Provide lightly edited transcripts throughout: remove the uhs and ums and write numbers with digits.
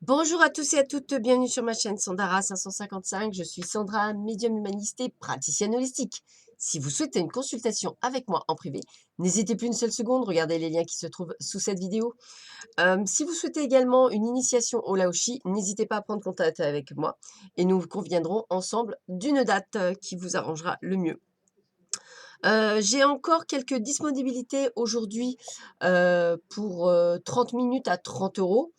Bonjour à tous et à toutes, bienvenue sur ma chaîne Sandara 555. Je suis Sandra, médium humaniste et praticienne holistique. Si vous souhaitez une consultation avec moi en privé, n'hésitez plus une seule seconde, regardez les liens qui se trouvent sous cette vidéo. Si vous souhaitez également une initiation au Laoshi, n'hésitez pas à prendre contact avec moi et nous conviendrons ensemble d'une date qui vous arrangera le mieux. J'ai encore quelques disponibilités aujourd'hui pour 30 minutes à 30 euros.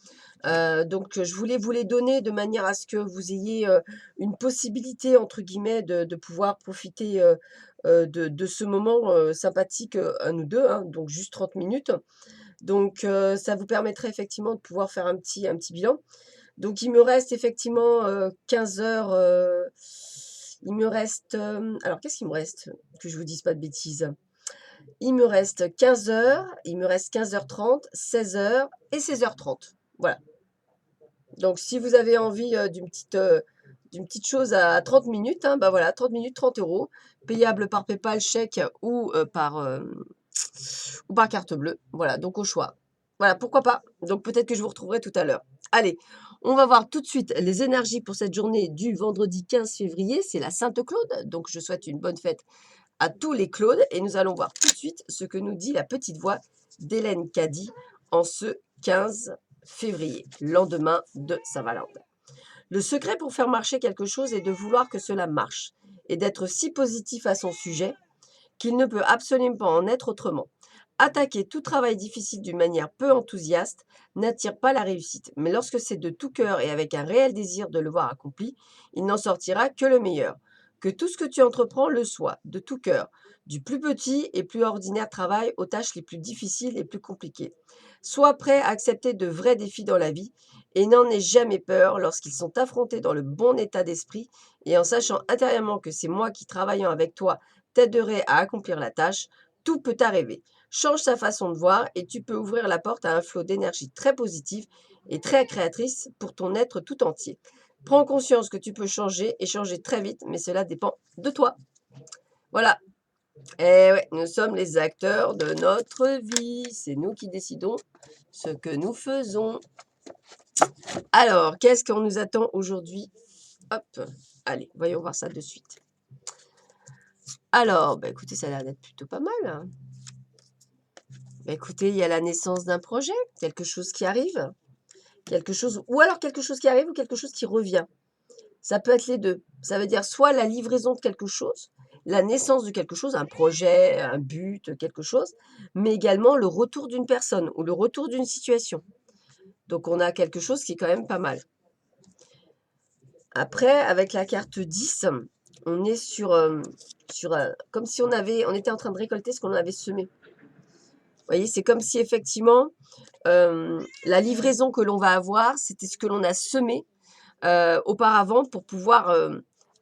Donc, je voulais vous les donner de manière à ce que vous ayez une possibilité, entre guillemets, de pouvoir profiter de ce moment sympathique à nous deux, hein, donc juste 30 minutes. Donc, ça vous permettrait effectivement de pouvoir faire un petit bilan. Donc, il me reste effectivement 15 heures. Il me reste. Alors, qu'est-ce qu'il me reste? Que je vous dise pas de bêtises. Il me reste 15 heures, il me reste 15h30, 16 heures et 16h30. Voilà. Donc, si vous avez envie d'une petite chose à 30 minutes, hein, bah voilà, 30 minutes, 30 euros, payable par PayPal, chèque ou par carte bleue. Voilà, donc au choix. Voilà, pourquoi pas. Donc, peut-être que je vous retrouverai tout à l'heure. Allez, on va voir tout de suite les énergies pour cette journée du vendredi 15 février. C'est la Sainte-Claude, donc je souhaite une bonne fête à tous les Claudes et nous allons voir tout de suite ce que nous dit la petite voix d'Hélène Caddy en ce 15 février, lendemain de Saint-Valentin. Le secret pour faire marcher quelque chose est de vouloir que cela marche et d'être si positif à son sujet qu'il ne peut absolument pas en être autrement. Attaquer tout travail difficile d'une manière peu enthousiaste n'attire pas la réussite, mais lorsque c'est de tout cœur et avec un réel désir de le voir accompli, il n'en sortira que le meilleur. Que tout ce que tu entreprends le soit, de tout cœur, du plus petit et plus ordinaire travail aux tâches les plus difficiles et plus compliquées. Sois prêt à accepter de vrais défis dans la vie et n'en aie jamais peur lorsqu'ils sont affrontés dans le bon état d'esprit et en sachant intérieurement que c'est moi qui, travaillant avec toi, t'aiderai à accomplir la tâche. Tout peut arriver. Change sa façon de voir et tu peux ouvrir la porte à un flot d'énergie très positive et très créatrice pour ton être tout entier. Prends conscience que tu peux changer et changer très vite, mais cela dépend de toi. Voilà. Eh ouais, nous sommes les acteurs de notre vie. C'est nous qui décidons ce que nous faisons. Alors, qu'est-ce qu'on nous attend aujourd'hui? Hop, allez, voyons voir ça de suite. Alors, bah écoutez, ça a l'air d'être plutôt pas mal, hein. Bah écoutez, il y a la naissance d'un projet, quelque chose qui arrive, quelque chose, ou alors quelque chose qui arrive ou quelque chose qui revient. Ça peut être les deux. Ça veut dire soit la livraison de quelque chose, la naissance de quelque chose, un projet, un but, quelque chose, mais également le retour d'une personne ou le retour d'une situation. Donc on a quelque chose qui est quand même pas mal. Après, avec la carte 10, on est comme si on était en train de récolter ce qu'on avait semé. Vous voyez, c'est comme si effectivement, la livraison que l'on va avoir, c'était ce que l'on a semé auparavant pour pouvoir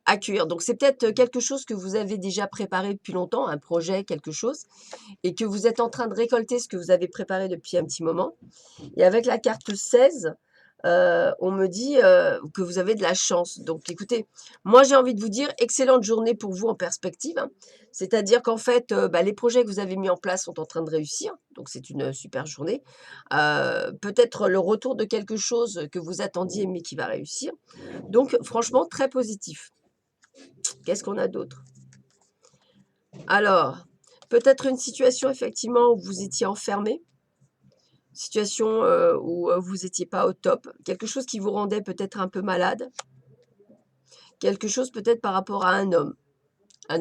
accueillir. Donc, c'est peut-être quelque chose que vous avez déjà préparé depuis longtemps, un projet, quelque chose, et que vous êtes en train de récolter ce que vous avez préparé depuis un petit moment. Et avec la carte 16, on me dit que vous avez de la chance. Donc, écoutez, moi, j'ai envie de vous dire, excellente journée pour vous en perspective, hein. C'est-à-dire qu'en fait, les projets que vous avez mis en place sont en train de réussir. Donc, c'est une super journée. Peut-être le retour de quelque chose que vous attendiez, mais qui va réussir. Donc, franchement, très positif. Qu'est-ce qu'on a d'autre? Alors, peut-être une situation, effectivement, où vous étiez enfermé. Situation où vous n'étiez pas au top, quelque chose qui vous rendait peut-être un peu malade, quelque chose peut-être par rapport à un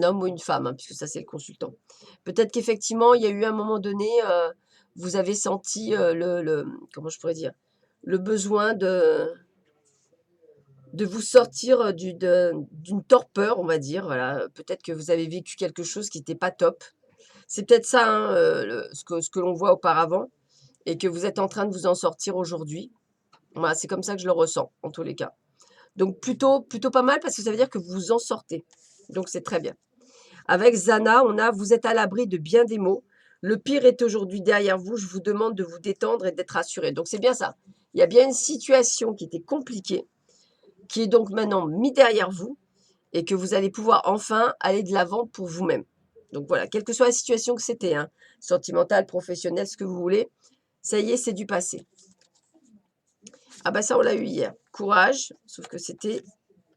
homme ou une femme, hein, puisque ça c'est le consultant. Peut-être qu'effectivement, il y a eu un moment donné, vous avez senti comment je pourrais dire, le besoin de vous sortir d'une torpeur, on va dire. Voilà. Peut-être que vous avez vécu quelque chose qui n'était pas top. C'est peut-être ça, hein, ce que l'on voit auparavant, et que vous êtes en train de vous en sortir aujourd'hui. Voilà, c'est comme ça que je le ressens, en tous les cas. Donc plutôt pas mal parce que ça veut dire que vous vous en sortez. Donc c'est très bien. Avec Zana, on a vous êtes à l'abri de bien des maux. Le pire est aujourd'hui derrière vous. Je vous demande de vous détendre et d'être rassuré. Donc c'est bien ça. Il y a bien une situation qui était compliquée, qui est donc maintenant mise derrière vous et que vous allez pouvoir enfin aller de l'avant pour vous-même. Donc voilà, quelle que soit la situation que c'était, hein, sentimentale, professionnelle, ce que vous voulez, Ça y est, c'est du passé. Ah bah ça, on l'a eu hier. Courage, sauf que c'était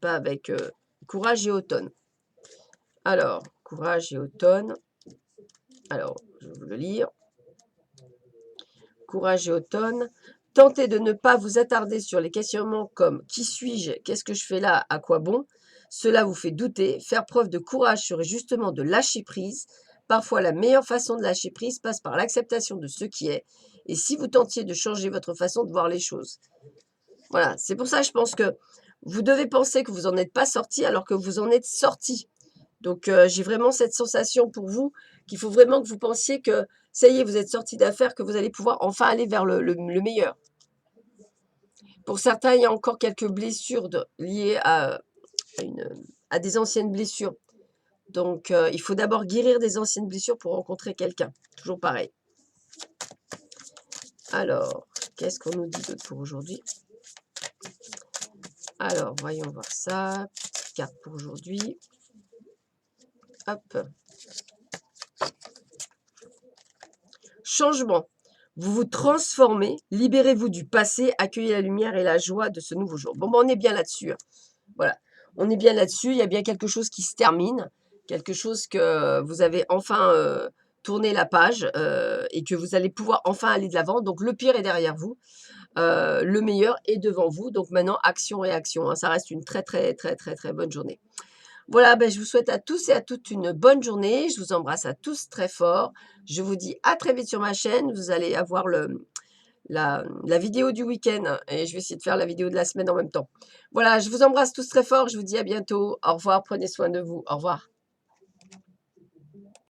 pas avec courage et automne. Alors, courage et automne. Alors, je vais vous le lire. Courage et automne. Tentez de ne pas vous attarder sur les questionnements comme qui suis-je, qu'est-ce que je fais là, à quoi bon. Cela vous fait douter. Faire preuve de courage serait justement de lâcher prise. Parfois, la meilleure façon de lâcher prise passe par l'acceptation de ce qui est. Et si vous tentiez de changer votre façon de voir les choses. Voilà, c'est pour ça que je pense que vous devez penser que vous n'en êtes pas sorti alors que vous en êtes sorti. Donc, j'ai vraiment cette sensation pour vous qu'il faut vraiment que vous pensiez que ça y est, vous êtes sorti d'affaires, que vous allez pouvoir enfin aller vers le meilleur. Pour certains, il y a encore quelques blessures liées à des anciennes blessures. Donc, il faut d'abord guérir des anciennes blessures pour rencontrer quelqu'un. Toujours pareil. Alors, qu'est-ce qu'on nous dit d'autre pour aujourd'hui? Alors, voyons voir ça. Petite carte pour aujourd'hui. Hop. Changement. Vous vous transformez, libérez-vous du passé, accueillez la lumière et la joie de ce nouveau jour. Bon, ben, on est bien là-dessus. Hein. Voilà, on est bien là-dessus. Il y a bien quelque chose qui se termine, quelque chose que vous avez enfin tourné la page et que vous allez pouvoir enfin aller de l'avant. Donc, le pire est derrière vous, le meilleur est devant vous. Donc, maintenant, action et action. Hein. Ça reste une très, très, très, très, très bonne journée. Voilà, ben, je vous souhaite à tous et à toutes une bonne journée. Je vous embrasse à tous très fort. Je vous dis à très vite sur ma chaîne. Vous allez avoir la vidéo du week-end et je vais essayer de faire la vidéo de la semaine en même temps. Voilà, je vous embrasse tous très fort. Je vous dis à bientôt. Au revoir. Prenez soin de vous. Au revoir.